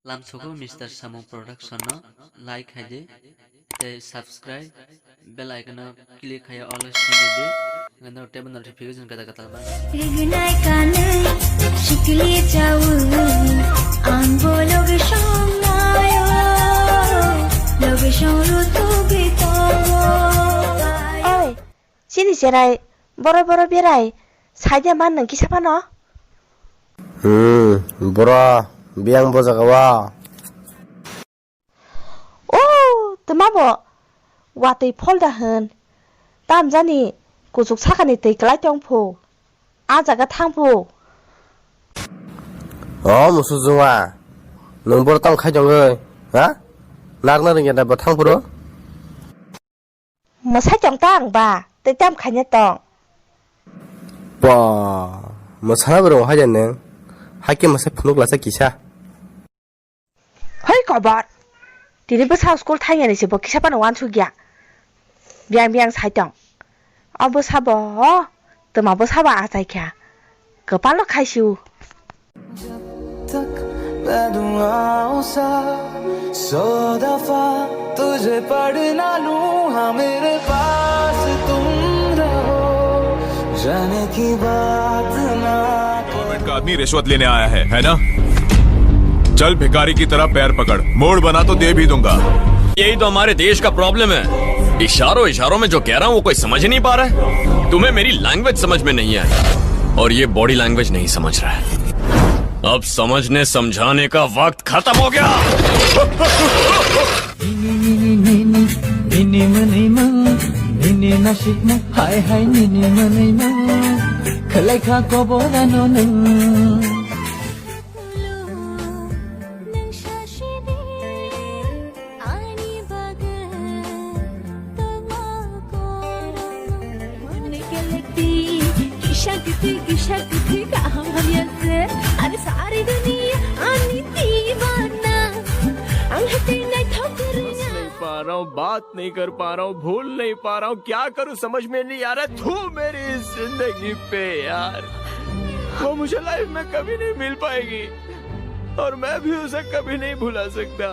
Lamsoko Mr. Samu Production no like haje te subscribe bell icon click haya all sini de ngano table notification kata kata ba Rignai kanai shikli chau ang bolog shangayo log shangru tu bitawo Oi, sini serai boro berai saja man nang kisah no? Bro, biang boza kawa. Oh, temabo, watui polda hen. Tam jani, kusuk sakani tei kelai tiongpu. Aja ka tangpu. Oh, musuh zua. Nung bor tang khai jong ơi, ha? Nak na ring bor tang puro? Masa jong tang ba, tei tam khanya tong. Wah, masana bro hai jan neng. Hai ke masa phunuk lasa kisah. Hei kobat, dini besar school tanya ni sibuk kisah pan wan sugia. Biang sai tong. Abu sabo, temabo sabo asai kya. Kepala khai siu. तक मैं दूंगा सा 100 दफा तुझे पढ़ ना लूं हाँ मेरे पास तुम रहो जाने की बात ना गवर्नमेंट का आदमी रिश्वत लेने आया है ना? चल भिखारी की तरह पैर पकड़, मोड़ बना तो दे भी दूंगा। यही तो हमारे देश का प्रॉब्लम है। इशारों में जो कह रहा हूँ वो कोई समझ नहीं पा रहा है। तुम्हें मेरी लैंग्वेज समझ में नहीं आई और ये बॉडी लैंग्वेज नहीं समझ रहा है। अब समझने समझाने का वक्त खत्म हो गया। शक्ति कहाँ हम ऐसे अरे सारी दुनिया आनी दीवाना अंगते नहीं ठोकरियाँ नहीं पा रहा हूँ, बात नहीं कर पा रहा हूँ, भूल नहीं पा रहा हूँ, क्या करूँ समझ में नहीं आ रहा। तू मेरी जिंदगी पे यार, वो मुझे लाइफ में कभी नहीं मिल पाएगी और मैं भी उसे कभी नहीं भुला सकता।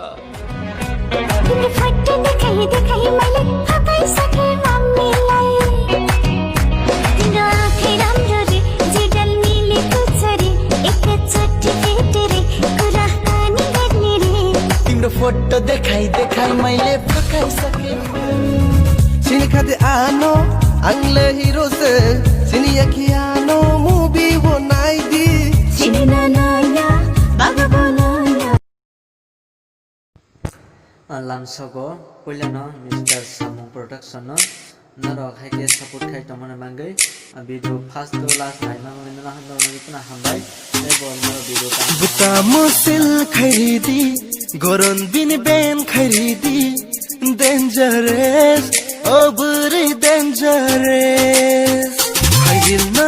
दिखाई मैले हबै सके मम्मी लाई फोटो देखाई मैले पकाई सके सिनी खाते आनो अंगले हीरो से सिनी अखियानो मूवी बनाई दी सिनी नानाया बाबा बनाया Lamsoko pula no Mr. Samu Production no naro khai ke support khai tamana mangai video first to last hai ma mane na hando mane puna hambai ei bol no video ta बुता मुसिल खरीदी गोरन बिन ban खरीदी dangerous ओ बुरी dangerous high दिल न